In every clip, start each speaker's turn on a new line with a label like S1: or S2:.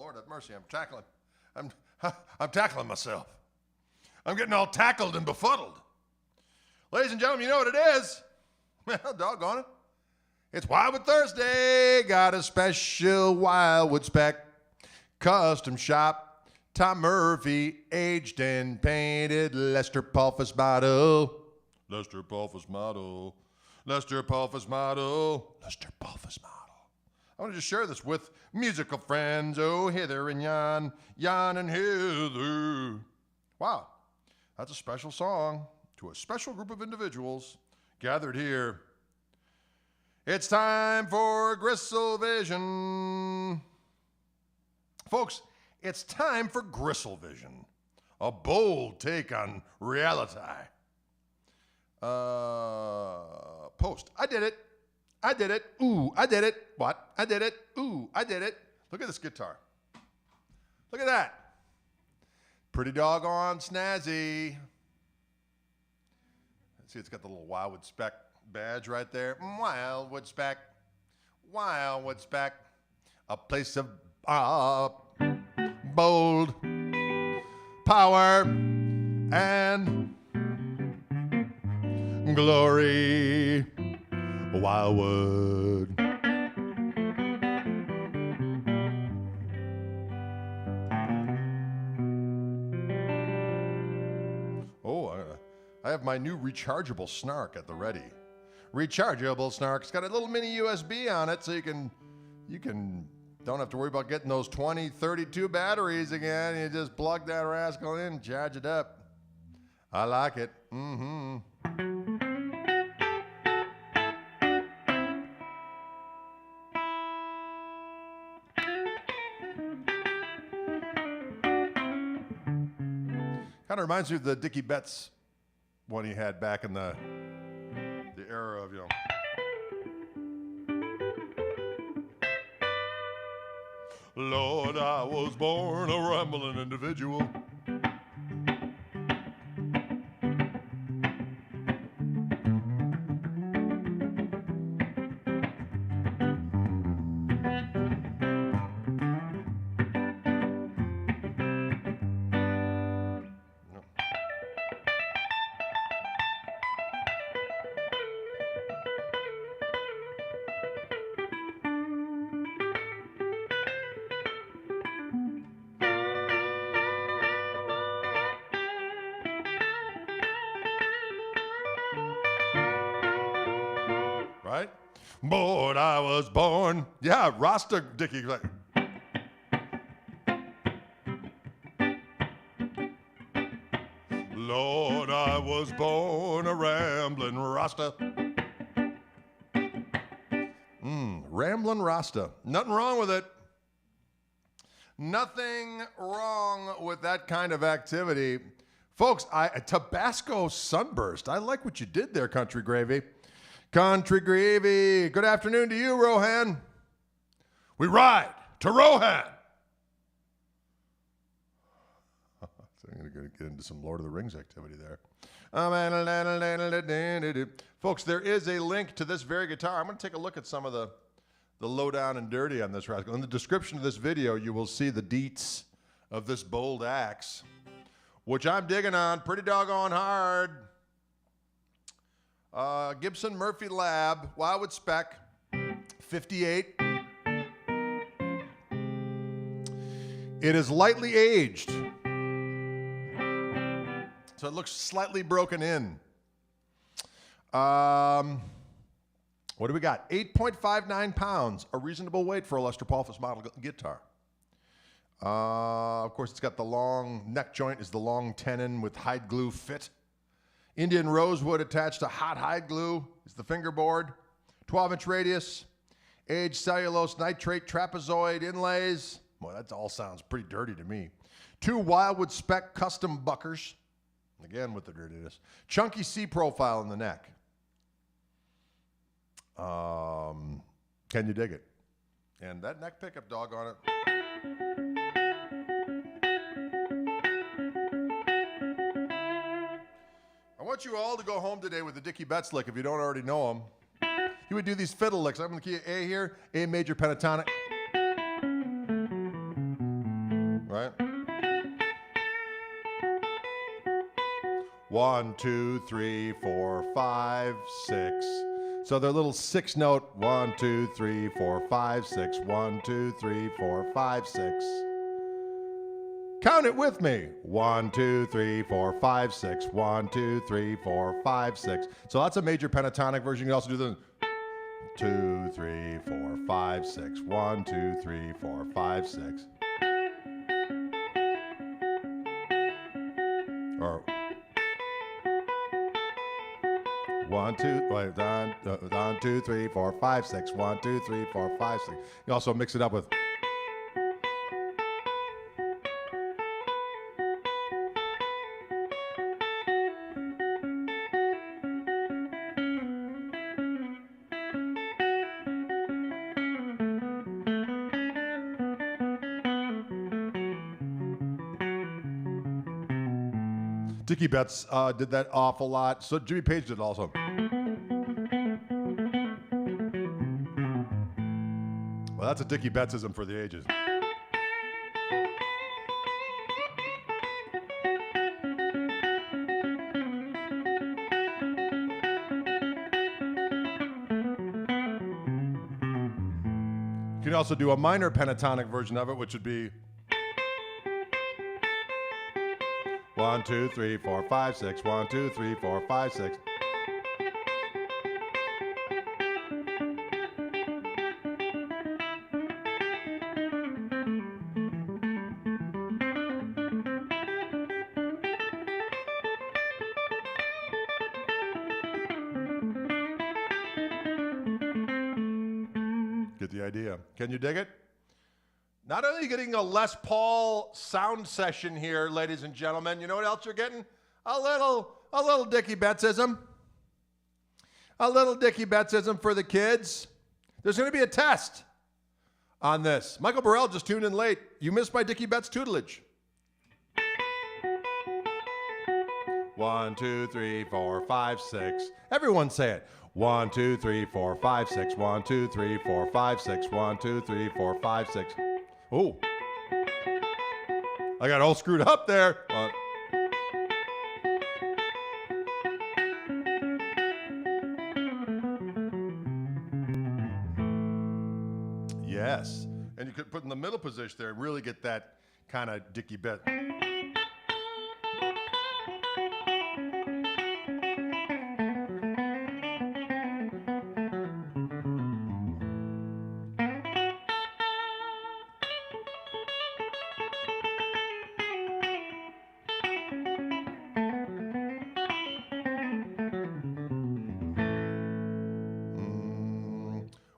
S1: Lord have mercy, I'm tackling myself. I'm getting all tackled and befuddled. Ladies and gentlemen, you know what it is? Well, doggone it. It's Wildwood Thursday. Got a special Wildwood spec. Custom shop. Tom Murphy, aged and painted. Lester Pulphus model. Lester Pulphus model. Lester Pulphus model. Lester Pulphus model. I want to just share this with musical friends. Oh, Heather and Jan. Jan and Heather. Wow. That's a special song to a special group of individuals gathered here. It's time for Gristle Vision. Folks, it's time for Gristle Vision, a bold take on reality. Post. I did it. I did it. Ooh, I did it. What? I did it. Ooh, I did it. Look at this guitar. Look at that. Pretty doggone snazzy. See, it's got the little Wildwood spec badge right there. Wildwood spec. Wildwood spec. A place of bold power and glory. Wildwood. I have my new rechargeable snark at the ready. Rechargeable snark. It's got a little mini USB on it, so you can don't have to worry about getting those 20, 32 batteries again. You just plug that rascal in, charge it up. I like it. Mm-hmm. Kind of reminds me of the Dickey Betts one he had back in the era of, Lord, I was born a rambling individual. Right? Lord, I was born. Yeah, Rasta Dickey. Lord, I was born a rambling Rasta. Rambling Rasta. Nothing wrong with it. Nothing wrong with that kind of activity. Folks, Tabasco Sunburst. I like what you did there, Country Gravy. Country Gravy. Good afternoon to you, Rohan. We ride to Rohan. So I'm going to get into some Lord of the Rings activity there. Folks, there is a link to this very guitar. I'm going to take a look at some of the low down and dirty on this rascal. In the description of this video, you will see the deets of this bold axe, which I'm digging on pretty doggone hard. Gibson Murphy Lab, Wildwood spec, 58. It is lightly aged, so it looks slightly broken in. What do we got? 8.59 pounds, a reasonable weight for a Lester Pulphus model guitar. Of course, it's got the long neck joint is the long tenon with hide glue fit. Indian rosewood attached to hot hide glue is the fingerboard. 12-inch radius. Aged cellulose nitrate trapezoid inlays. Boy, that all sounds pretty dirty to me. 2 Wildwood spec custom buckers. Again with the dirtiness. Chunky C profile in the neck. Can you dig it? And that neck pickup, doggone it. I want you all to go home today with the Dickey Betts lick if you don't already know him. He would do these fiddle licks. I'm going to key A here, A major pentatonic. right? 1, 2, 3, 4, 5, 6. So they're little 6-note 1, 2, 3, 4, 5, 6. 1, 2, 3, 4, 5, 6. Count it with me. 1, 2, 3, 4, 5, 6. 1, 2, 3, 4, 5, 6. So that's a major pentatonic version. You can also do the 2, 3, 4, 5, 6. 1, 2, 3, 4, 5, 6. Or 1, 2, wait, 1, 2, 3, 4, 5, 6. 1, 2, 3, 4, 5, 6. You also mix it up with. Dickey Betts did that awful lot. So Jimmy Page did it also. Well, that's a Dickey Bettsism for the ages. You can also do a minor pentatonic version of it, which would be 1, 2, 3, 4, 5, 6. 1, 2, 3, 4, 5, 6. Get the idea. Can you dig it? Not only getting a Les Paul sound session here, ladies and gentlemen, you know what else you're getting? A little Dickey Bettsism. A little Dickey Bettsism for the kids. There's going to be a test on this. Michael Burrell just tuned in late. You missed my Dickey Betts tutelage. 1, 2, 3, 4, 5, 6. Everyone say it. 1, 2, 3, 4, 5, 6. 1, 2, 3, 4, 5, 6. 1, 2, 3, 4, 5, 6. Oh, I got all screwed up there. Yes, and you could put in the middle position there and really get that kind of Dickey Betts.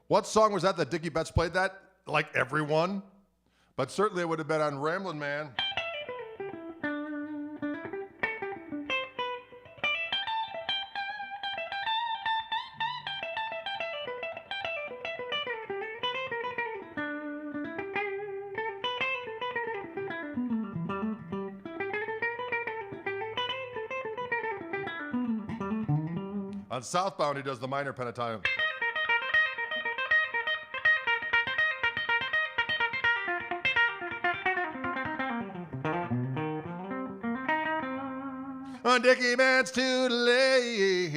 S1: What song was that Dickey Betts played that? Like everyone? But certainly it would have been on Ramblin' Man. On Southbound, he does the minor pentatonic. On Dickey Betts to lay.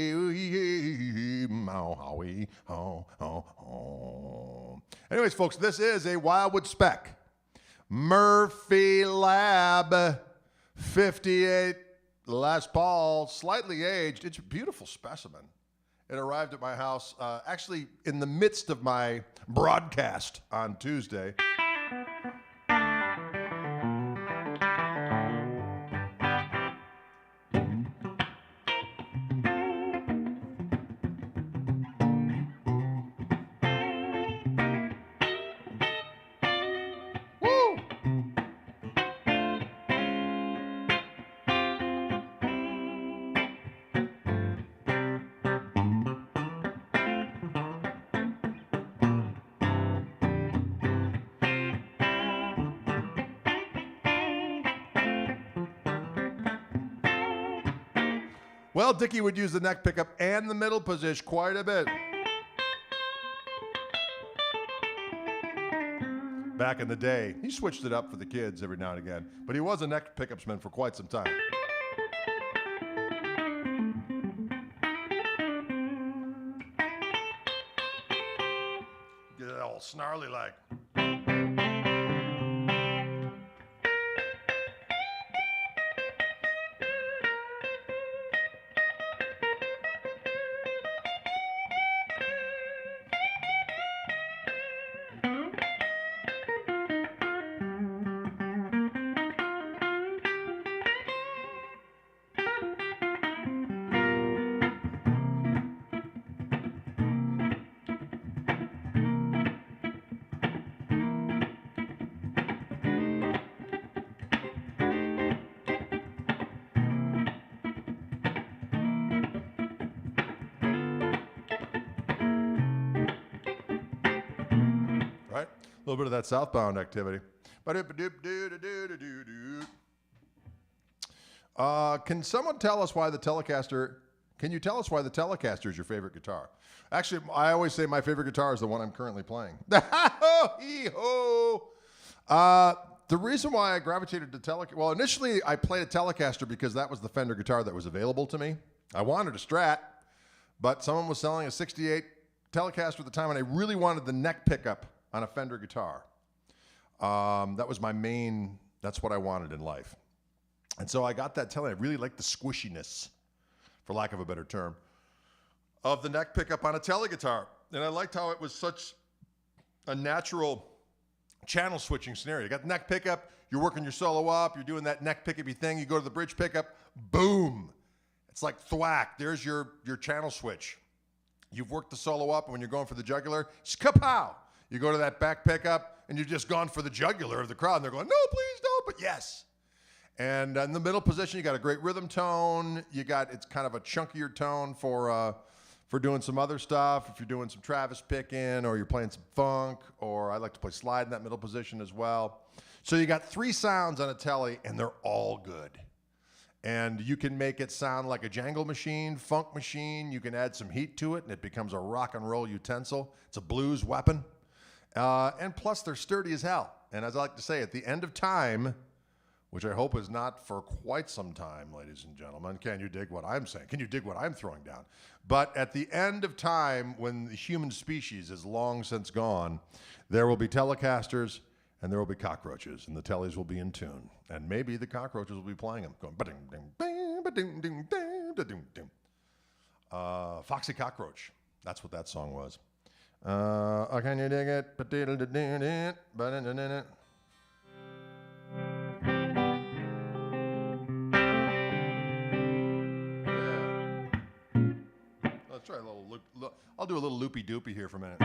S1: Anyways, folks, this is a Wildwood spec. Murphy Lab 58 Les Paul, slightly aged. It's a beautiful specimen. It arrived at my house actually in the midst of my broadcast on Tuesday. Well, Dickey would use the neck pickup and the middle position quite a bit. back in the day. He switched it up for the kids every now and again, but he was a neck pickups man for quite some time. Get it all snarly like. Right? A little bit of that southbound activity. Can someone tell us why the Telecaster, can you tell us why the Telecaster is your favorite guitar? Actually, I always say my favorite guitar is the one I'm currently playing. The reason why I gravitated to Telecaster, well, initially I played a Telecaster because that was the Fender guitar that was available to me. I wanted a Strat, but someone was selling a 68 Telecaster at the time, and I really wanted the neck pickup on a Fender guitar. That was my main, that's what I wanted in life. And so I got that Telecaster. I really liked the squishiness, for lack of a better term, of the neck pickup on a Tele guitar. And I liked how it was such a natural channel switching scenario. You got the neck pickup, you're working your solo up, you're doing that neck pickupy thing, you go to the bridge pickup, boom. It's like thwack, there's your channel switch. You've worked the solo up, and when you're going for the jugular, kapow. You go to that back pickup, and you've just gone for the jugular of the crowd, and they're going, no, please don't, but yes. And in the middle position, you got a great rhythm tone. It's kind of a chunkier tone for doing some other stuff. If you're doing some Travis picking, or you're playing some funk, or I like to play slide in that middle position as well. So you got 3 sounds on a Tele, and they're all good. And you can make it sound like a jangle machine, funk machine. You can add some heat to it, and it becomes a rock and roll utensil. It's a blues weapon. And plus, they're sturdy as hell. And as I like to say, at the end of time, which I hope is not for quite some time, ladies and gentlemen, can you dig what I'm saying? Can you dig what I'm throwing down? But at the end of time, when the human species is long since gone, there will be Telecasters and there will be cockroaches, and the Teles will be in tune. And maybe the cockroaches will be playing them, going ba-ding-ding-ding, ba-ding-ding-ding, da-ding-ding. Foxy Cockroach. That's what that song was. Can you dig it? Let's try a little loop. I'll do a little loopy doopy here for a minute.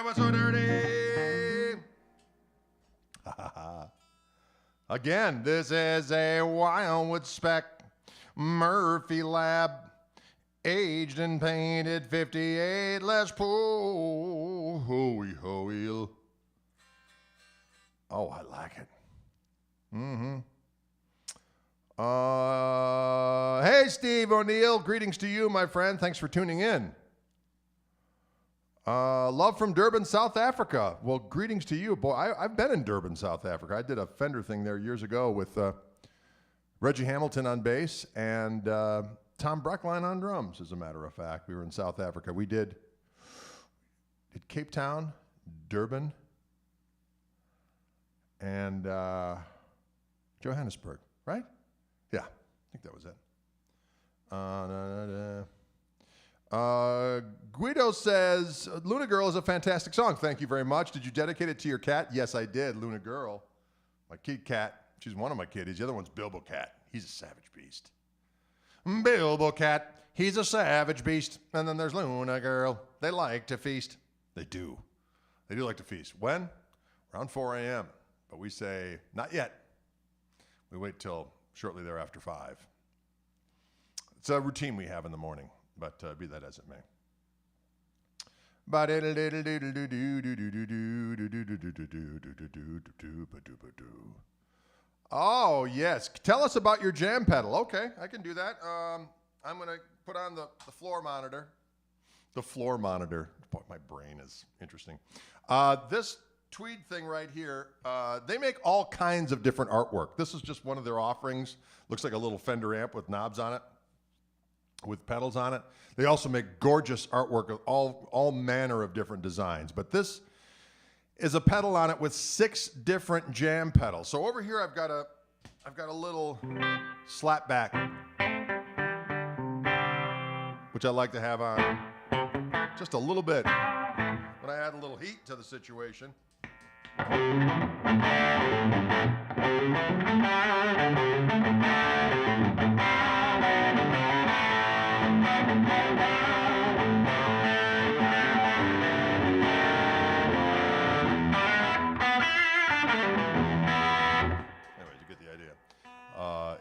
S1: was so dirty. Again, this is a Wildwood spec Murphy Lab, aged and painted 58 Les Paul. Hoey, hoey. Oh, I like it. Hey, Steve O'Neill. Greetings to you, my friend. Thanks for tuning in. Love from Durban, South Africa. Well, greetings to you. Boy, I've been in Durban, South Africa. I did a Fender thing there years ago with Reggie Hamilton on bass and Tom Breckline on drums, as a matter of fact. We were in South Africa. We did Cape Town, Durban, and Johannesburg, right? Yeah, I think that was it. Guido says, Luna Girl is a fantastic song. Thank you very much. Did you dedicate it to your cat? Yes, I did, Luna Girl. My kid cat. She's one of my kitties. The other one's Bilbo Cat. He's a savage beast. Bilbo Cat. He's a savage beast. And then there's Luna Girl. They like to feast. They do. They do like to feast. When? Around 4 a.m. But we say, not yet. We wait till shortly thereafter 5. It's a routine we have in the morning, but be that as it may. Oh, yes. Tell us about your jam pedal. Okay, I can do that. I'm going to put on the floor monitor. The floor monitor. Boy, my brain is interesting. This tweed thing right here, they make all kinds of different artwork. This is just one of their offerings. Looks like a little Fender amp with knobs on it, with pedals on it. They also make gorgeous artwork of all manner of different designs. But this is a pedal on it with 6 different jam pedals. So over here I've got a little slap back, which I like to have on just a little bit. But I add a little heat to the situation.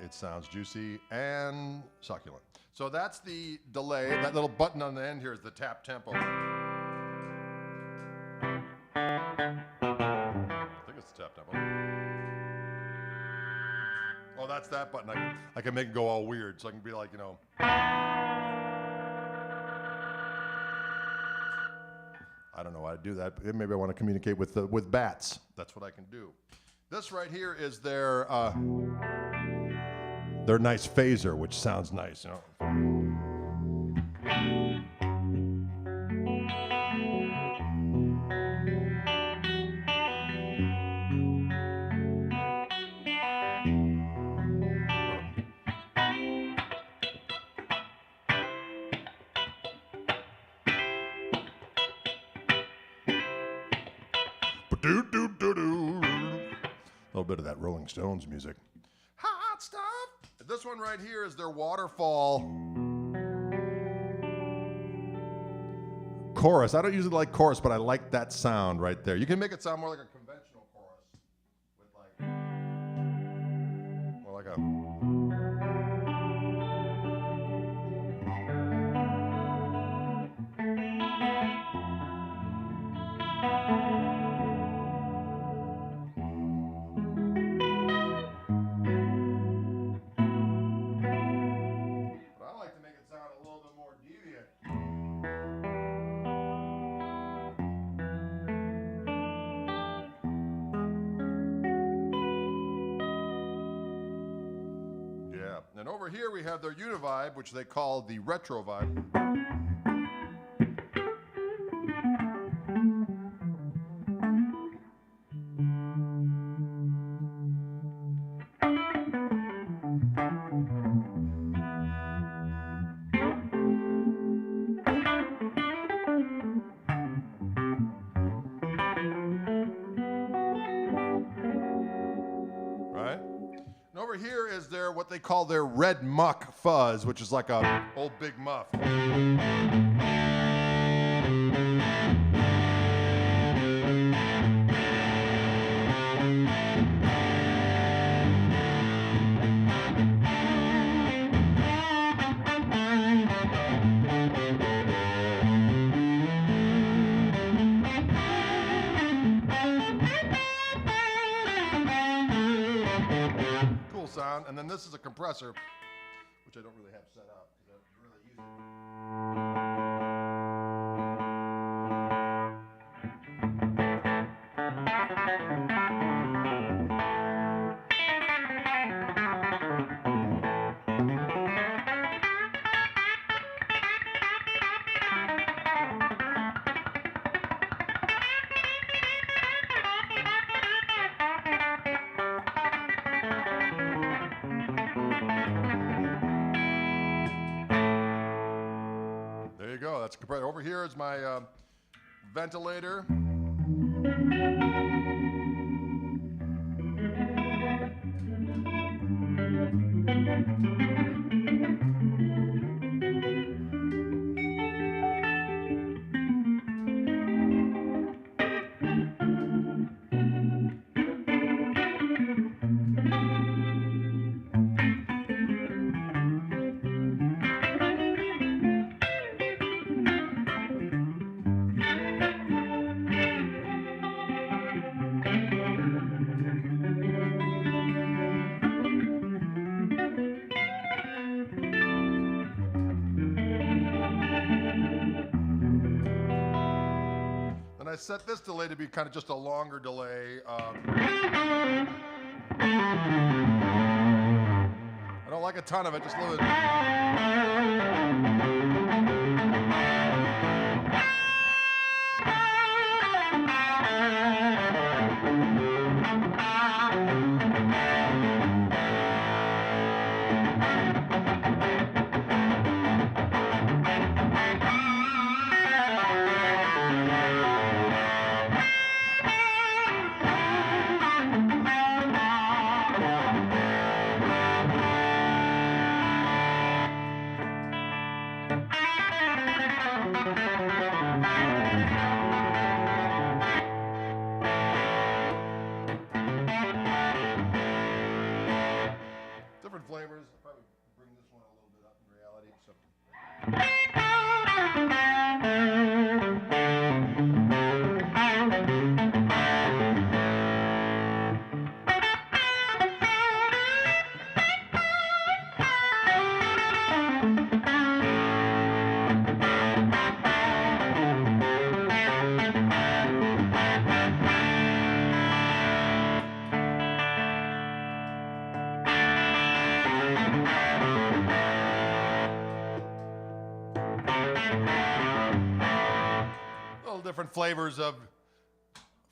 S1: It sounds juicy and succulent. So that's the delay. That little button on the end here is the tap tempo. I think it's the tap tempo. Oh, that's that button. I can make it go all weird, so I can be like, you know. I don't know how to do that. But maybe I want to communicate with bats. That's what I can do. This right here is their nice phaser, which sounds nice, you know. A little bit of that Rolling Stones music. Hot stuff. This one right here is their waterfall chorus. I don't usually like chorus, but I like that sound right there. You can make it sound more like a conventional chorus with more like a. And over here we have their Univibe, which they call the Retro Vibe. Over here is their what they call their red muck fuzz, which is like a old big muff. this is a compressor, which I don't really have set up because I don't really use go. That's compressor. Over here is my ventilator. I set this delay to be kind of just a longer delay. I don't like a ton of it, just a little bit. Flavors. I'll probably bring this one a little bit up in reality. Different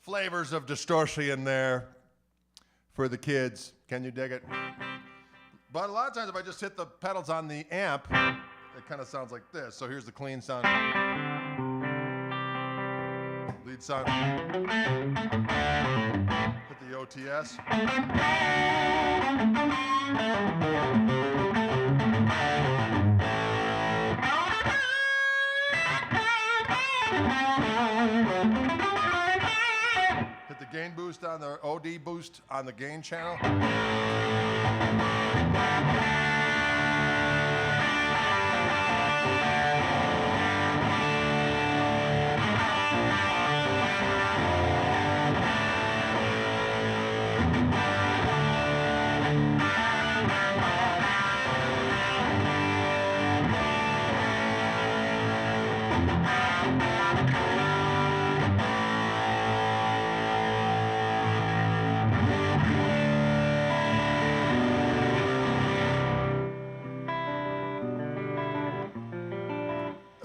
S1: flavors of distortion in there for the kids. Can you dig it? But a lot of times if I just hit the pedals on the amp, it kind of sounds like this. So here's the clean sound. Lead sound. Hit the OTS. Hit the gain boost on the OD boost on the gain channel.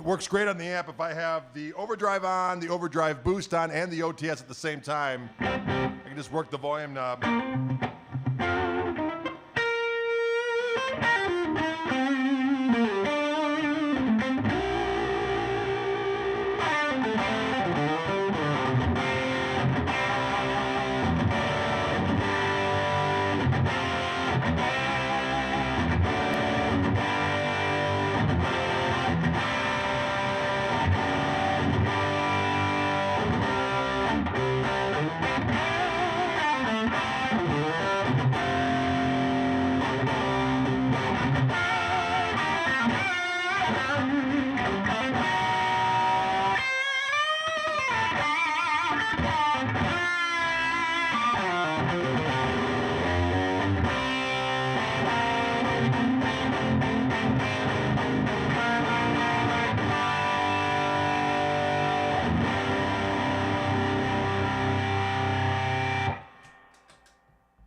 S1: Works great on the amp if I have the overdrive on, the overdrive boost on, and the OTS at the same time. I can just work the volume knob.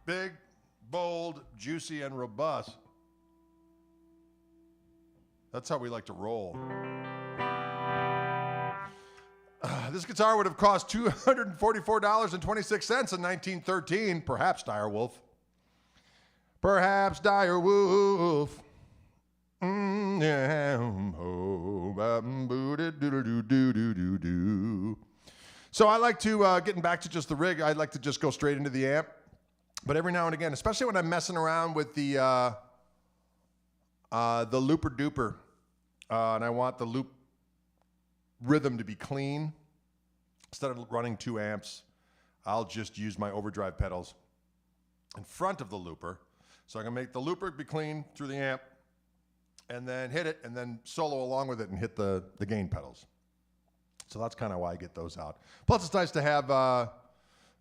S1: Big, bold, juicy, and robust. That's how we like to roll. This guitar would have cost $244.26 in 1913. Perhaps Dire Wolf. Perhaps Dire Wolf. So I like to, getting back to just the rig, I like to just go straight into the amp. But every now and again, especially when I'm messing around with the looper duper, and I want the loop rhythm to be clean, instead of running 2 amps, I'll just use my overdrive pedals in front of the looper. So I can make the looper be clean through the amp, and then hit it, and then solo along with it and hit the gain pedals. So that's kind of why I get those out. Plus, it's nice to have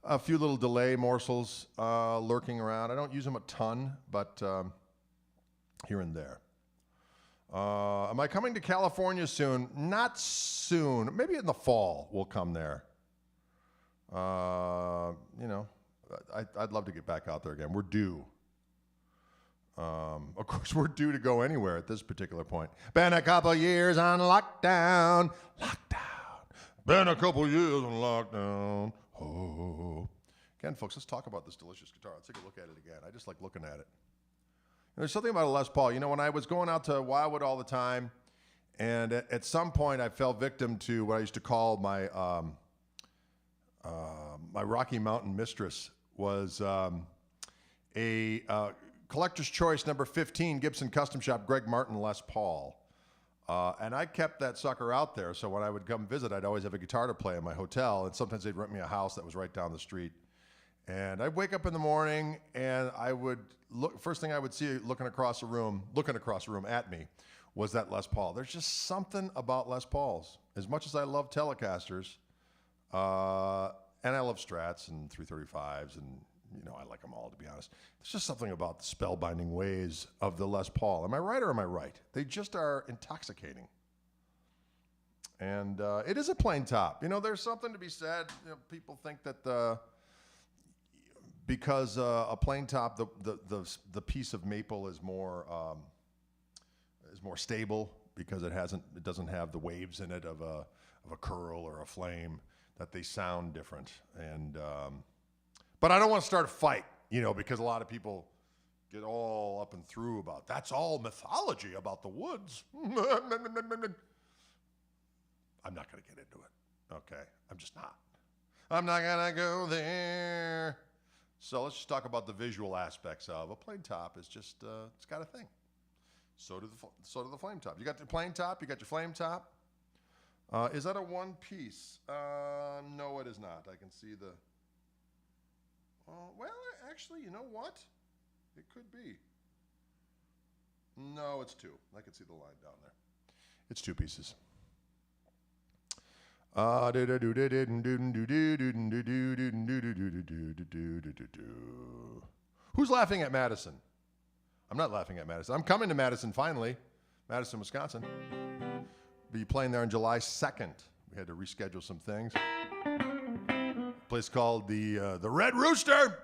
S1: a few little delay morsels lurking around. I don't use them a ton, but here and there. Am I coming to California soon? Not soon. Maybe in the fall we'll come there. I'd love to get back out there again. We're due. Of course, we're due to go anywhere at this particular point. Been a couple years on lockdown. Been a couple years on lockdown. Oh. Again, folks, let's talk about this delicious guitar. Let's take a look at it again. I just like looking at it. There's something about a Les Paul. You know, when I was going out to Wildwood all the time, and at some point I fell victim to what I used to call my my Rocky Mountain mistress, was a Collector's Choice number 15 Gibson Custom Shop Greg Martin Les Paul. And I kept that sucker out there, so when I would come visit, I'd always have a guitar to play in my hotel, and sometimes they'd rent me a house that was right down the street. And I'd wake up in the morning, and I would look. First thing I would see looking across the room at me, was that Les Paul. There's just something about Les Pauls. As much as I love Telecasters, and I love Strats and 335s, and I like them all, to be honest. There's just something about the spellbinding ways of the Les Paul. Am I right or am I right? They just are intoxicating. And it is a plain top. There's something to be said. People think that because a plain top, the piece of maple is more stable because it doesn't have the waves in it of a curl or a flame, that they sound different. And but I don't want to start a fight, because a lot of people get all up and through about that's all mythology about the woods. I'm not going to get into it. Okay, I'm just not. I'm not going to go there. So let's just talk about the visual aspects of a plain top. Is just it's got a thing. So do the flame top. You got the plain top. You got your flame top. Is that a one piece? No, it is not. I can see the. Well, actually, you know what? It could be. No, it's 2. I can see the line down there. It's 2 pieces. Who's laughing at Madison? I'm not laughing at Madison. I'm coming to Madison finally. Madison, Wisconsin. Be playing there on July 2nd. We had to reschedule some things. Place called the Red Rooster.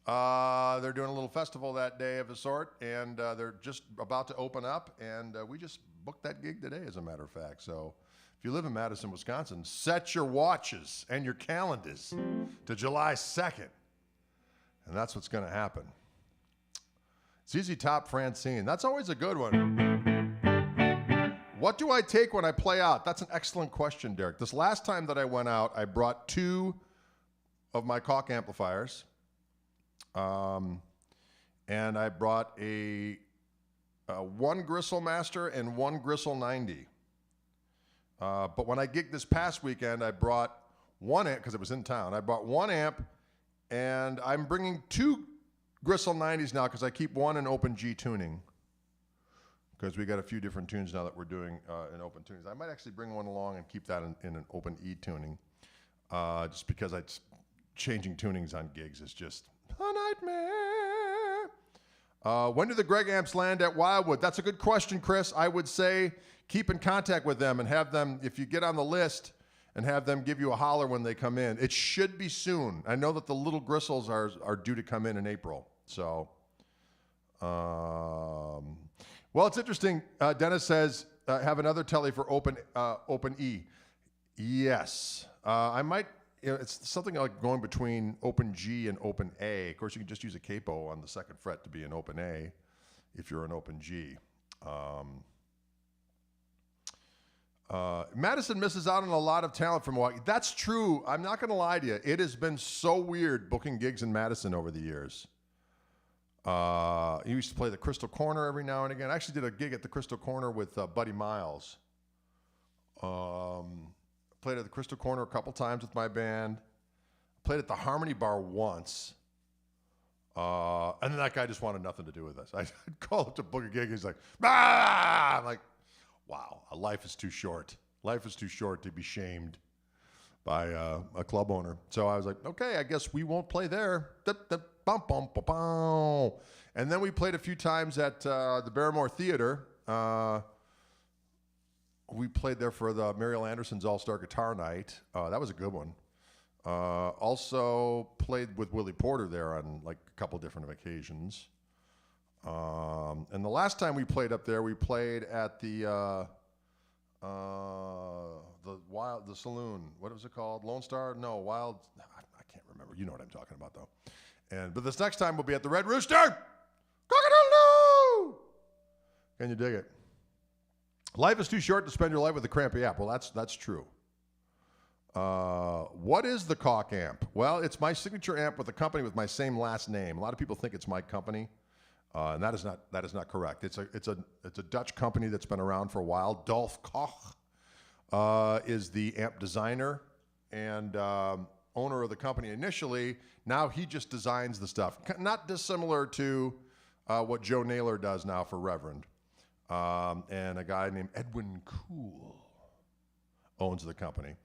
S1: They're doing a little festival that day of a sort, and they're just about to open up, and we just booked that gig today, as a matter of fact. So if you live in Madison, Wisconsin, set your watches and your calendars to July 2nd, and that's what's going to happen. ZZ Top Francine. That's always a good one. What do I take when I play out? That's an excellent question, Derek. This last time that I went out, I brought 2 of my Koch amplifiers, and I brought a 1 Gristle Master and 1 Gristle 90. But when I gigged this past weekend, I brought 1 amp, because it was in town. I brought 1 amp, and I'm bringing 2 Gristle 90s now, because I keep 1 in open G tuning. Because we got a few different tunes now that we're doing in open tunings. I might actually bring 1 along and keep that in an open E tuning, just because changing tunings on gigs is just a nightmare. When do the Greg amps land at Wildwood? That's a good question, Chris. I would say keep in contact with them and have them, if you get on the list and have them give you a holler when they come in. It should be soon. I know that the little gristles are due to come in April. So, well, it's interesting. Dennis says, have another telly for Open E. Yes. I might, it's something like going between Open G and Open A. Of course, you can just use a capo on the second fret to be an Open A if you're an Open G. Madison misses out on a lot of talent from Milwaukee. That's true. I'm not going to lie to you. It has been so weird booking gigs in Madison over the years. He used to play the Crystal Corner every now and again. I actually did a gig at the Crystal Corner with Buddy Miles. Played at the Crystal Corner a couple times with my band. Played at the Harmony Bar once. And then that guy just wanted nothing to do with us. I'd call up to book a gig. He's like, ah! I'm like, wow, life is too short. Life is too short to be shamed by a club owner. So I was like, okay, I guess we won't play there. And then we played a few times at the Barrymore Theater. We played there for the Mariel Anderson's All-Star Guitar Night. That was a good one. Also played with Willie Porter there on like a couple different occasions. And the last time we played up there, we played at the Saloon. What was it called? Lone Star? No, Wild. I can't remember. You know what I'm talking about, though. But this next time we'll be at the Red Rooster. Cock-a-doodle-doo! Can you dig it? Life is too short to spend your life with a crampy amp. Well, that's true. What is the Koch amp? Well, it's my signature amp with a company with my same last name. A lot of people think it's my company. And that is not correct. It's a Dutch company that's been around for a while. Dolf Koch is the amp designer and owner of the company initially. Now he just designs the stuff, not dissimilar to what Joe Naylor does now for Reverend. And a guy named Edwin Cool owns the company.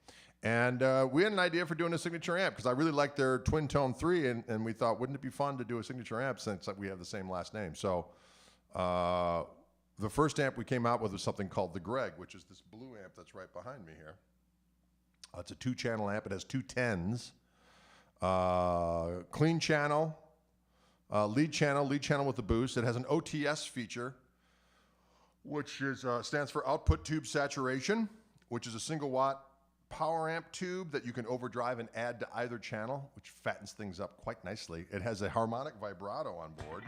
S1: And we had an idea for doing a signature amp because I really liked their Twin Tone 3, and we thought, wouldn't it be fun to do a signature amp since we have the same last name? So the first amp we came out with was something called the Greg, which is this blue amp that's right behind me here. It's a 2-channel amp. It has 2 10s. Clean channel, lead channel with the boost. It has an OTS feature, which stands for Output Tube Saturation, which is a single watt power amp tube that you can overdrive and add to either channel, which fattens things up quite nicely. It has a harmonic vibrato on board.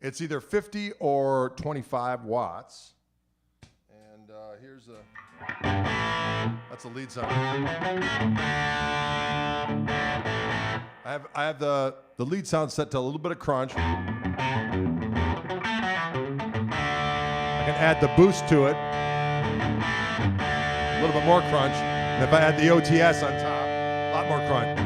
S1: It's either 50 or 25 watts. And here's that's the lead sound. I have the lead sound set to a little bit of crunch. I can add the boost to it. A little bit more crunch. And if I add the OTS on top, a lot more crunch.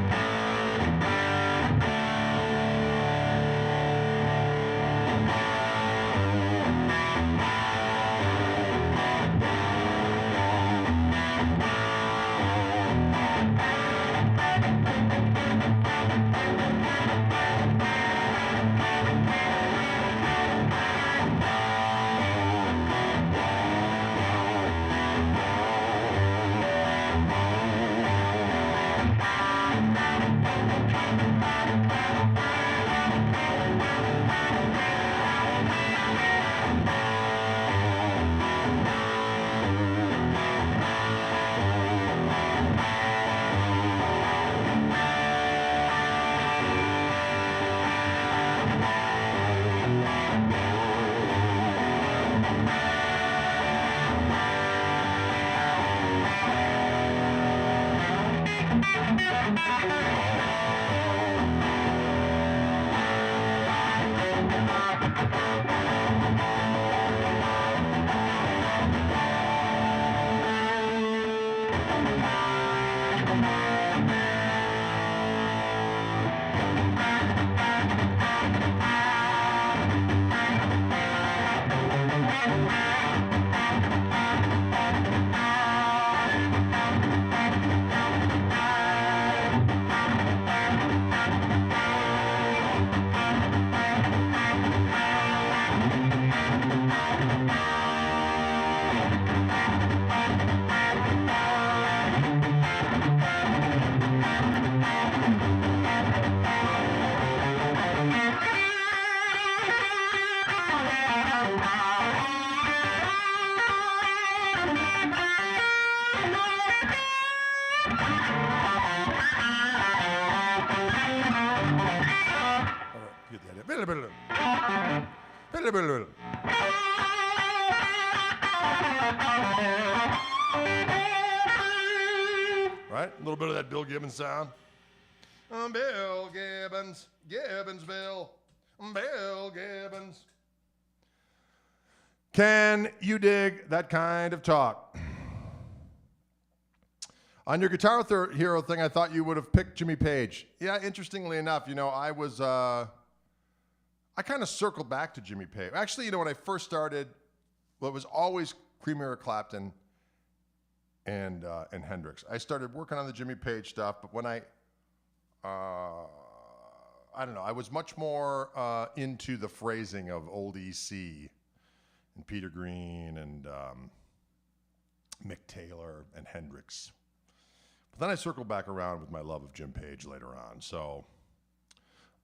S1: Right? A little bit of that Bill Gibbons sound. Bill Gibbons, Gibbonsville, Bill Gibbons. Can you dig that kind of talk? On your Guitar Hero thing, I thought you would have picked Jimmy Page. Yeah, interestingly enough, you know, I kind of circled back to Jimmy Page. Actually, you know, when I first started, well, it was always Cream, Eric Clapton and Hendrix. I started working on the Jimmy Page stuff, but when I don't know, I was much more into the phrasing of old EC and Peter Green and Mick Taylor and Hendrix. But then I circled back around with my love of Jim Page later on. So,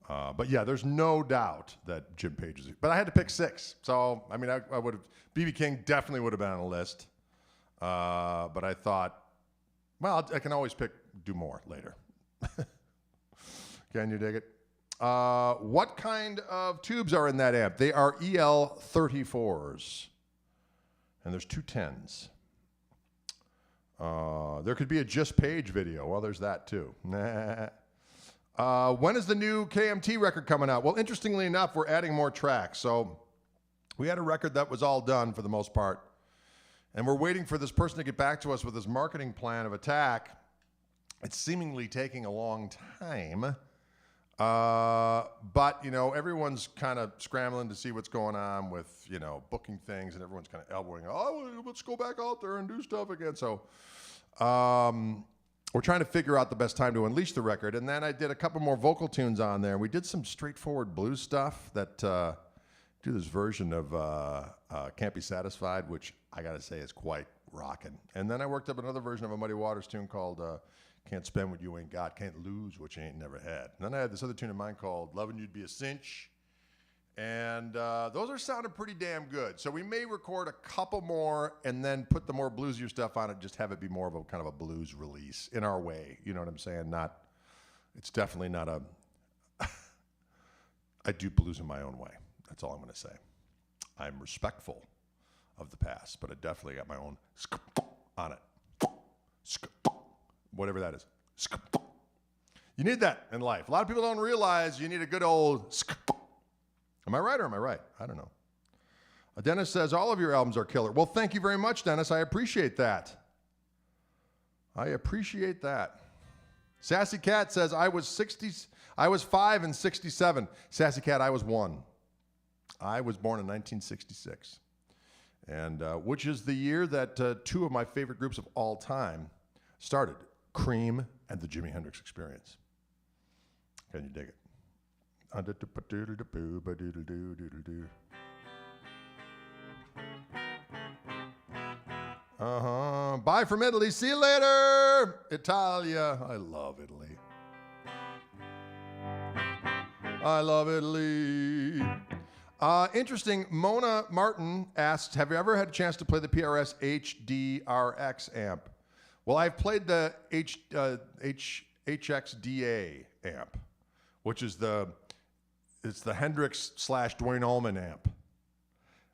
S1: but yeah, there's no doubt that Jim Page is. But I had to pick 6. So, I mean, I would have, B.B. King definitely would have been on the list. But I thought, well, I can always do more later. Can you dig it? What kind of tubes are in that amp? They are EL34s. And there's 2 10s. There could be a Just Page video. Well, there's that too. When is the new KMT record coming out? Well, interestingly enough, we're adding more tracks. So we had a record that was all done for the most part. And we're waiting for this person to get back to us with his marketing plan of attack. It's seemingly taking a long time. But, you know, everyone's kind of scrambling to see what's going on with, you know, booking things, and everyone's kind of elbowing, oh, let's go back out there and do stuff again. So we're trying to figure out the best time to unleash the record. And then I did a couple more vocal tunes on there. We did some straightforward blues stuff that do this version of Can't Be Satisfied, which I got to say is quite rocking. And then I worked up another version of a Muddy Waters tune called Can't Spend What You Ain't Got, Can't Lose What You Ain't Never Had. And then I had this other tune of mine called Lovin' You'd Be a Cinch. And those are sounding pretty damn good. So we may record a couple more and then put the more bluesier stuff on it, just have it be more of a kind of a blues release in our way. You know what I'm saying? It's definitely not a, I do blues in my own way. That's all I'm going to say. I'm respectful of the past, but I definitely got my own on it. Whatever that is. You need that in life. A lot of people don't realize you need a good old. Am I right or am I right? I don't know. Dennis says all of your albums are killer. Well, thank you very much, Dennis. I appreciate that. I appreciate that. Sassy Cat says I was 5 in 67. Sassy Cat, I was 1. I was born in 1966. And which is the year that 2 of my favorite groups of all time started, Cream and the Jimi Hendrix Experience. Can you dig it? Bye from Italy. See you later, Italia. I love Italy. I love Italy. Interesting. Mona Martin asks, have you ever had a chance to play the PRS HDRX amp? Well, I've played the HXDA amp, which is it's the Hendrix / Dwayne Allman amp.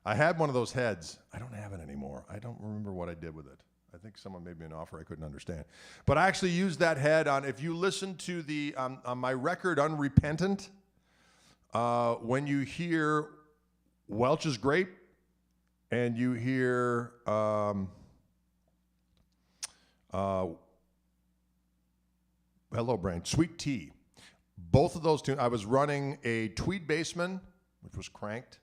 S1: I had one of those heads. I don't have it anymore. I don't remember what I did with it. I think someone made me an offer I couldn't understand. But I actually used that head on, if you listen to the, on my record, Unrepentant, when you hear Welch's Grape and you hear Hello Brain, Sweet Tea, both of those tunes, I was running a Tweed Bassman, which was cranked,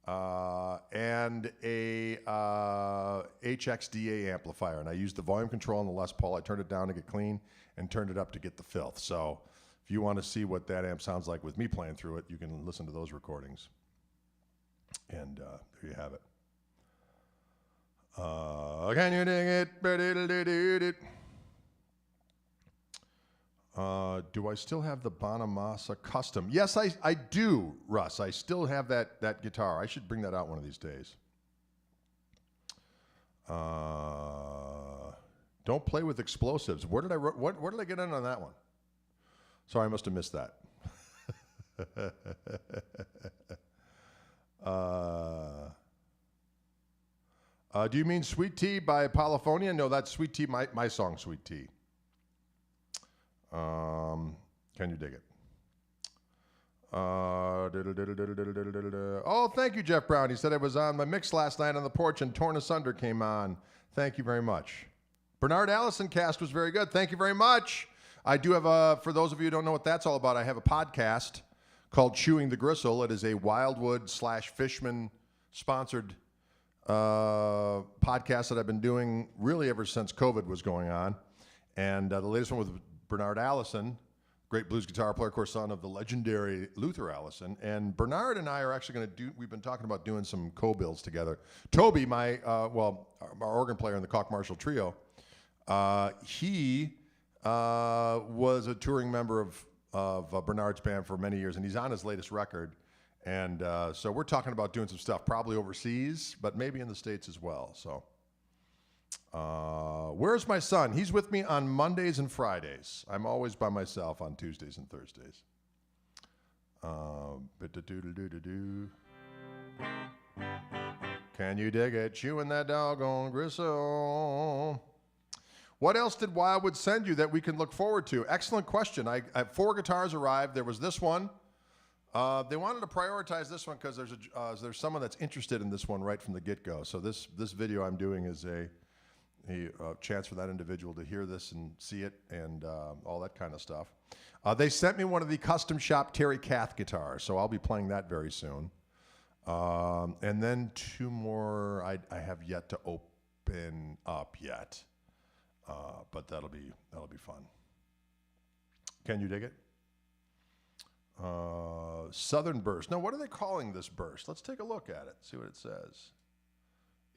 S1: and a HXDA amplifier, and I used the volume control on the Les Paul. I turned it down to get clean and turned it up to get the filth. So if you want to see what that amp sounds like with me playing through it, you can listen to those recordings. And there you have it. Can you dig it? Do I still have the Bonamassa Custom? Yes, I do, Russ. I still have that guitar. I should bring that out one of these days. Don't play with explosives. Where did I get in on that one? Sorry, I must have missed that. Do you mean Sweet Tea by Polyphonia? No, that's Sweet Tea, my song, Sweet Tea. Can you dig it? Oh, thank you, Jeff Brown. He said I was on my mix last night on the porch and Torn Asunder came on. Thank you very much. Bernard Allison cast was very good. Thank you very much. I do have for those of you who don't know what that's all about, I have a podcast called Chewing the Gristle. It is a Wildwood / Fishman sponsored podcast that I've been doing really ever since COVID was going on. And the latest one with Bernard Allison, great blues guitar player, of course, son of the legendary Luther Allison. And Bernard and I are actually going to we've been talking about doing some co-bills together. Toby, our organ player in the Koch Marshall Trio, he was a touring member of Bernard's band for many years, and he's on his latest record. And so we're talking about doing some stuff, probably overseas, but maybe in the States as well. So where's my son? He's with me on Mondays and Fridays. I'm always by myself on Tuesdays and Thursdays. Can you dig it? Chewing that doggone gristle. What else did Wildwood send you that we can look forward to? Excellent question. I 4 guitars arrived. There was this one. They wanted to prioritize this one because there's someone that's interested in this one right from the get-go. So this video I'm doing is a chance for that individual to hear this and see it and all that kind of stuff. They sent me one of the custom shop Terry Kath guitars, so I'll be playing that very soon. And then 2 more I have yet to open up yet, but that'll be fun. Can you dig it? Southern Burst. Now, what are they calling this burst? Let's take a look at it, see what it says.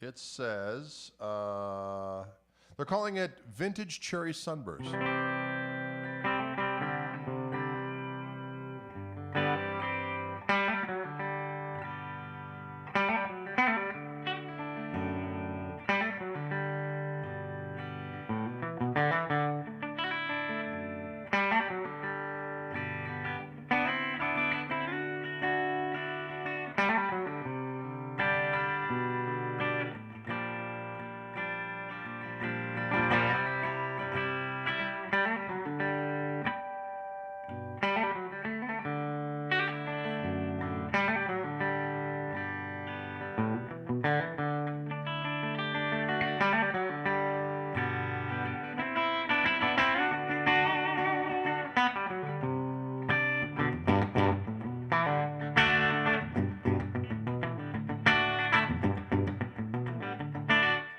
S1: It says, they're calling it Vintage Cherry Sunburst.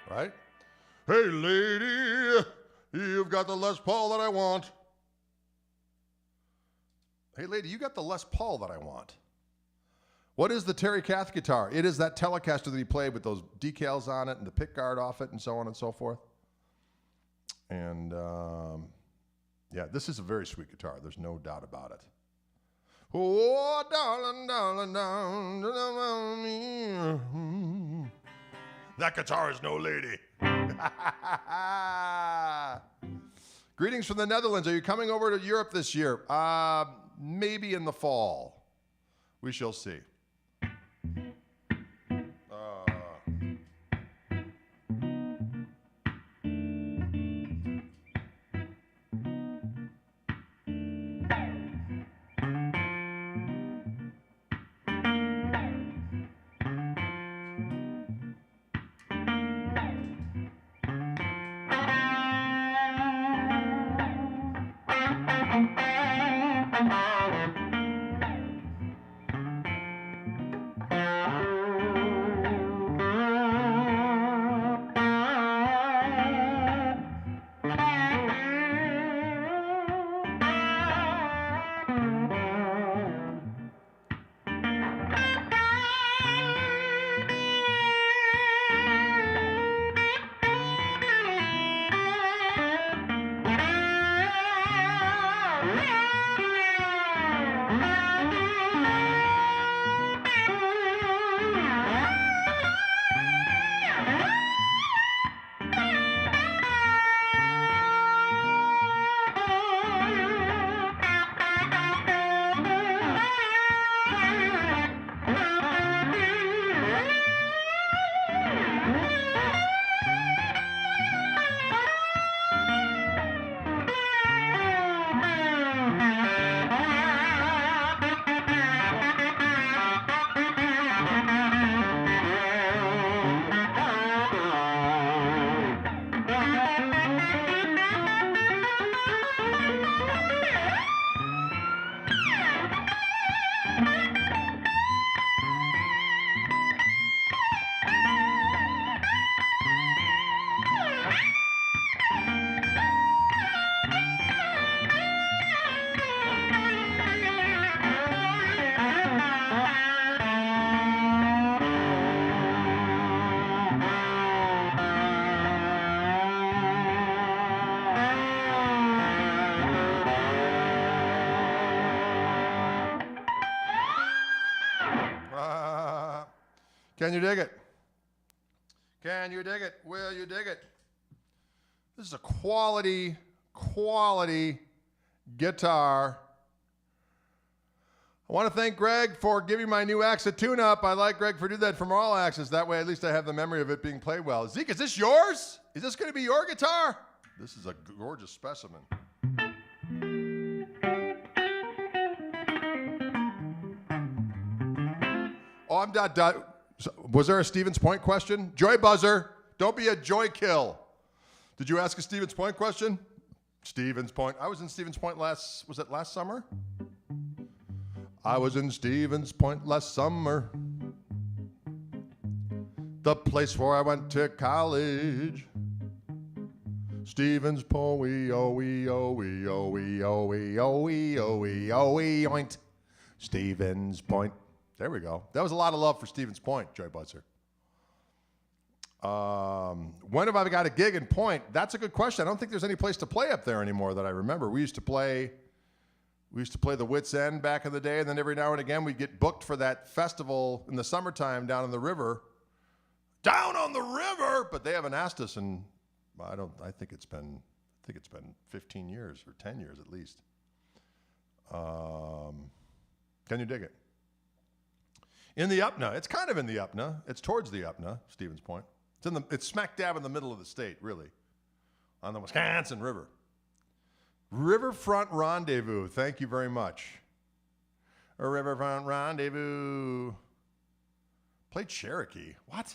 S1: Right? Hey, lady, you've got the Les Paul that I want. Hey, lady, you got the Les Paul that I want. What is the Terry Kath guitar? It is that Telecaster that he played with those decals on it and the pick guard off it and so on and so forth. And, yeah, this is a very sweet guitar. There's no doubt about it. Oh, darling, darling, darling. That guitar is no lady. Greetings from the Netherlands. Are you coming over to Europe this year? Maybe in the fall. We shall see. Can you dig it? Can you dig it? Will you dig it? This is a quality guitar. I want to thank Greg for giving my new axe a tune-up. I like Greg for doing that from all axes. That way, at least I have the memory of it being played well. Zeke, is this yours? Is this going to be your guitar? This is a gorgeous specimen. Oh, I'm not. Was there a Stevens Point question? Joy buzzer. Don't be a joy kill. Did you ask a Stevens Point question? Stevens Point. I was in Stevens Point was it last summer? I was in Stevens Point last summer. The place where I went to college. Stevens Point, oint. Stevens Point. There we go. That was a lot of love for Stevens Point, Joy Buzzer. When have I got a gig in Point? That's a good question. I don't think there's any place to play up there anymore that I remember. We used to play the Wits End back in the day, and then every now and again we'd get booked for that festival in the summertime down in the river. Down on the river! But they haven't asked us in, I think it's been 15 years or 10 years at least. Can you dig it? In the Upna. It's kind of in the Upna. It's towards the Upna, Stevens Point. It's smack dab in the middle of the state, really, on the Wisconsin River. Riverfront Rendezvous. Thank you very much. A Riverfront Rendezvous. Play Cherokee. What?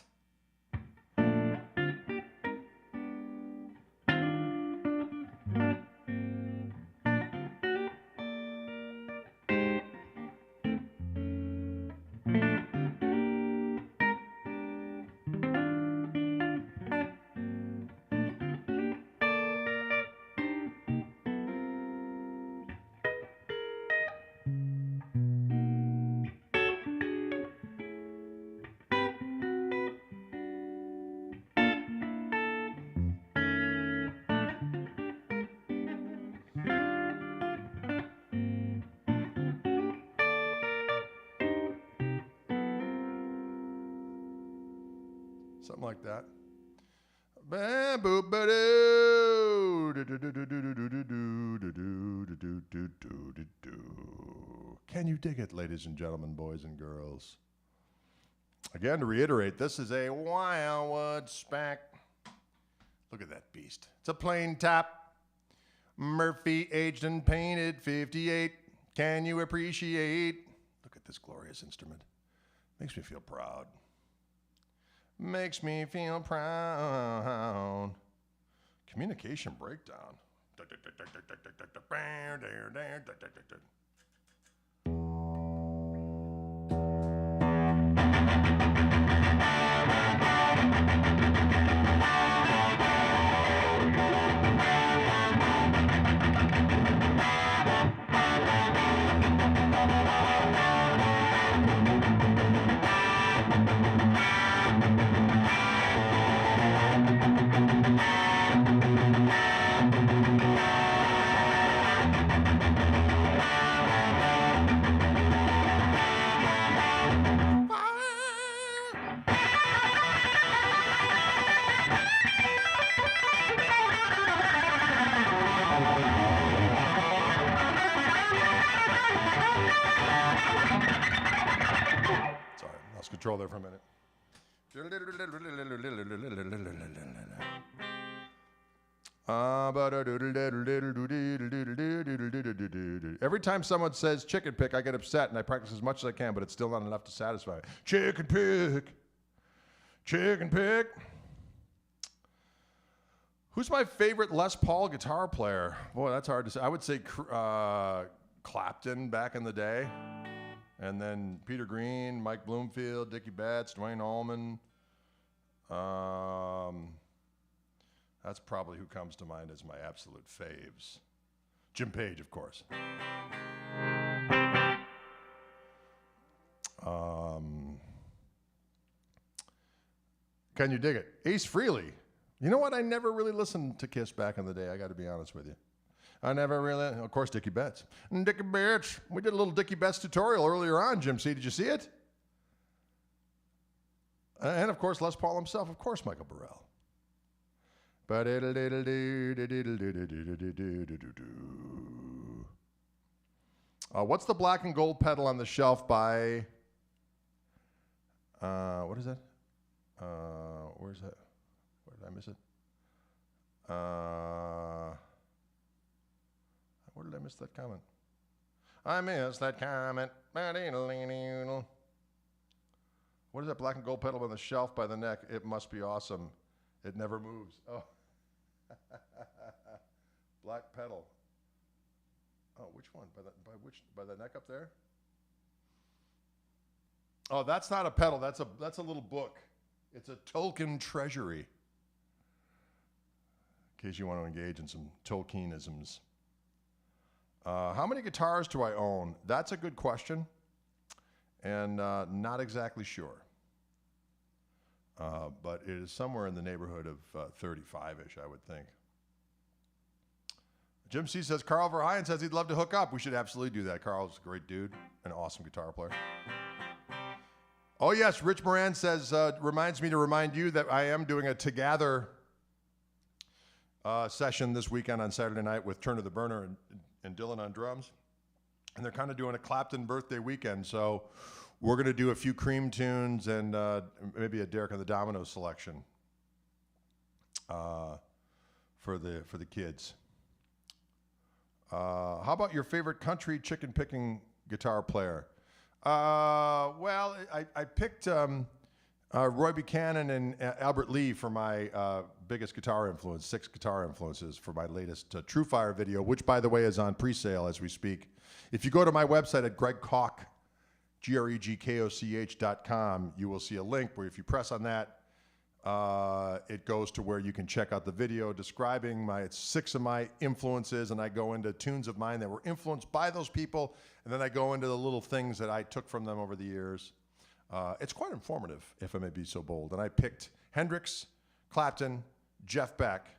S1: Something like that. Can you dig it, ladies and gentlemen, boys and girls? Again, to reiterate, this is a Wildwood spec. Look at that beast. It's a plain top. Murphy aged and painted 58. Can you appreciate? Look at this glorious instrument. Makes me feel proud. Makes me feel proud. Communication breakdown. control there for a minute. Every time someone says chicken pick, I get upset and I practice as much as I can, but it's still not enough to satisfy me. Chicken pick. Chicken pick. Who's my favorite Les Paul guitar player? Boy, that's hard to say. I would say Clapton back in the day. And then Peter Green, Mike Bloomfield, Dickey Betts, Dwayne Allman. That's probably who comes to mind as my absolute faves. Jim Page, of course. Can you dig it? Ace Frehley. You know what? I never really listened to Kiss back in the day. I got to be honest with you. I never really, of course, Dickey Betts. Dickey Betts. We did a little Dickey Betts tutorial earlier on, Jim C. Did you see it? And, of course, Les Paul himself. Of course, Michael Burrell. What's the black and gold pedal on the shelf by, what is that? Where's that? Where did I miss it? Where did I miss that comment? I missed that comment. What is that black and gold pedal on the shelf by the neck? It must be awesome. It never moves. Oh. Black pedal. Oh, which one? By the neck up there? Oh, that's not a pedal. That's a little book. It's a Tolkien treasury. In case you want to engage in some Tolkienisms. How many guitars do I own? That's a good question, and not exactly sure. But it is somewhere in the neighborhood of 35-ish, I would think. Jim C. says, Carl Verheyen says he'd love to hook up. We should absolutely do that. Carl's a great dude, an awesome guitar player. Oh, yes, Rich Moran says, reminds me to remind you that I am doing a Together session this weekend on Saturday night with Turner the Burner and Dylan on drums. And they're kind of doing a Clapton birthday weekend, so we're going to do a few Cream tunes and maybe a Derek and the Dominoes selection for the kids. How about your favorite country chicken picking guitar player? Well, I picked Roy Buchanan and Albert Lee for my biggest guitar influence, 6 guitar influences for my latest True Fire video, which, by the way, is on pre-sale as we speak. If you go to my website at Koch, GREGKOCH.com, you will see a link where if you press on that, it goes to where you can check out the video describing it's 6 of my influences, and I go into tunes of mine that were influenced by those people, and then I go into the little things that I took from them over the years. It's quite informative, if I may be so bold. And I picked Hendrix, Clapton, Jeff Beck,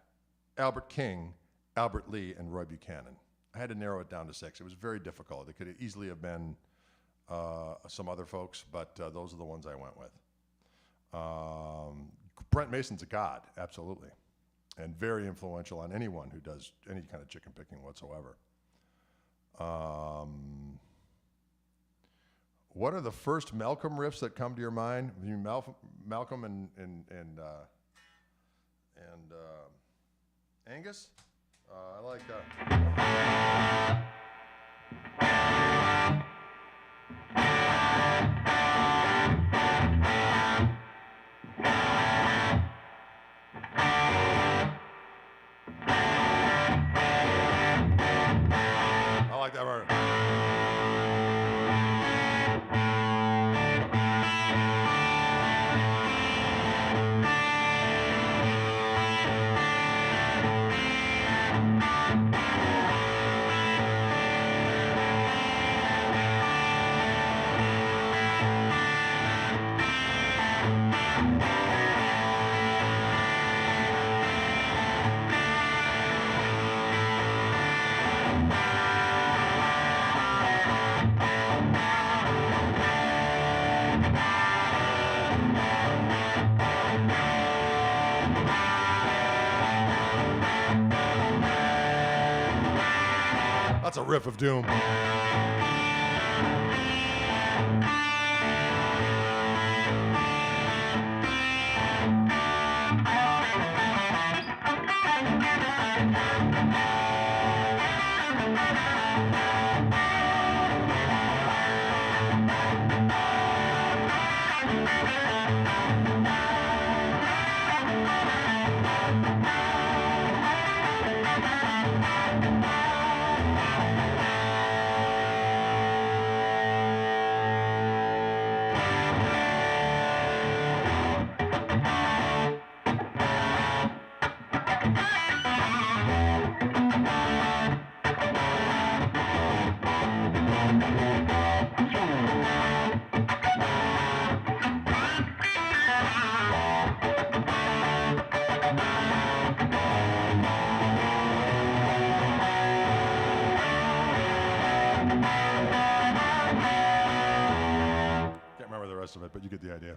S1: Albert King, Albert Lee, and Roy Buchanan. I had to narrow it down to 6. It was very difficult. It could easily have been some other folks, but those are the ones I went with. Brent Mason's a god, absolutely, and very influential on anyone who does any kind of chicken picking whatsoever. What are the first Malcolm riffs that come to your mind? You Malcolm and Angus? I like that part. That's a riff of doom. rest of it, but you get the idea.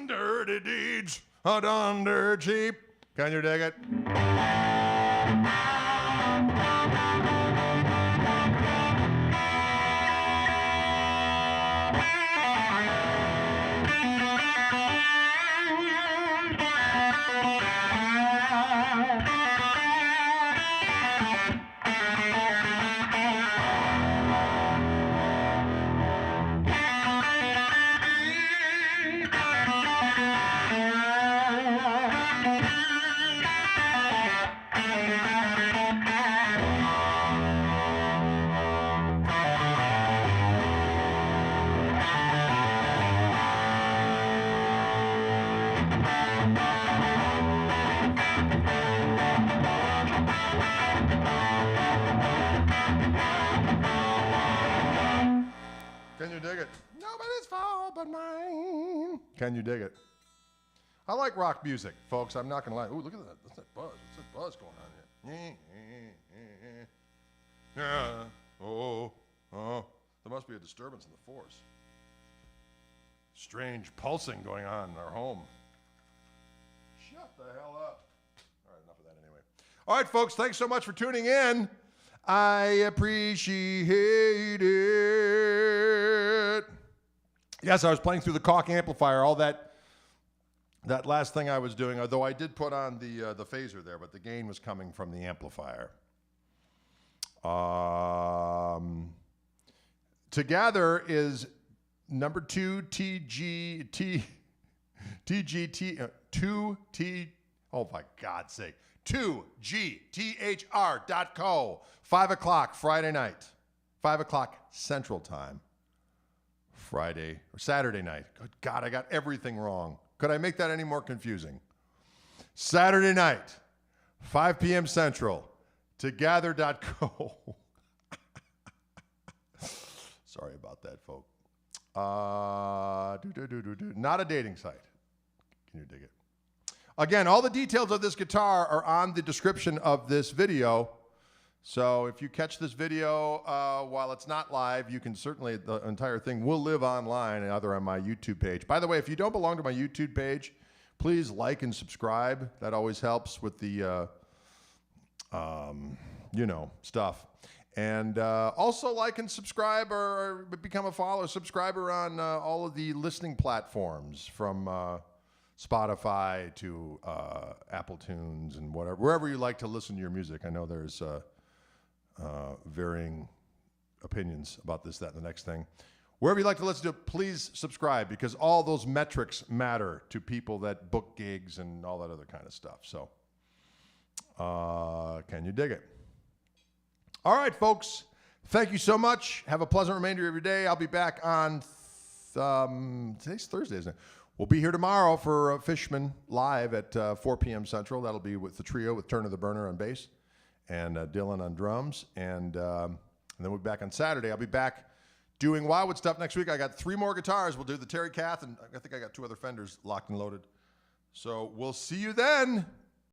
S1: Dirty deeds are done dirt cheap. Can you dig it? Can you dig it? Nobody's fault but mine. Can you dig it? I like rock music, folks. I'm not going to lie. Ooh, look at that. What's that buzz? What's that buzz going on here? Yeah. Oh. There must be a disturbance in the force. Strange pulsing going on in our home. Shut the hell up. All right, enough of that anyway. All right, folks, thanks so much for tuning in. I appreciate it. Yes, I was playing through the Koch amplifier, all that last thing I was doing, although I did put on the phaser there, but the gain was coming from the amplifier. Together is number 2 TGT 2T, oh my God's sake, 2GTHR.co, 5 o'clock Friday night, 5 o'clock Central Time, Friday or Saturday night. Good God, I got everything wrong. Could I make that any more confusing? Saturday night, 5 p.m. Central, together.co. Sorry about that, folks. Not a dating site. Can you dig it? Again, all the details of this guitar are on the description of this video. So if you catch this video while it's not live, you can certainly, the entire thing will live online, either on my YouTube page. By the way, if you don't belong to my YouTube page, please like and subscribe. That always helps with the, stuff. And also like and subscribe or become a subscriber on all of the listening platforms from Spotify to Apple Tunes and whatever, wherever you like to listen to your music. I know there's varying opinions about this, that, and the next thing. Wherever you like to listen to it, please subscribe, because all those metrics matter to people that book gigs and all that other kind of stuff. So, can you dig it? All right, folks. Thank you so much. Have a pleasant remainder of your day. I'll be back on, today's Thursday, isn't it? We'll be here tomorrow for Fishman Live at 4 p.m. Central. That'll be with the trio with Turner the Burner on bass and Dylan on drums. And then we'll be back on Saturday. I'll be back doing Wildwood stuff next week. I got 3 more guitars. We'll do the Terry Kath, and I think I got 2 other Fenders locked and loaded. So we'll see you then.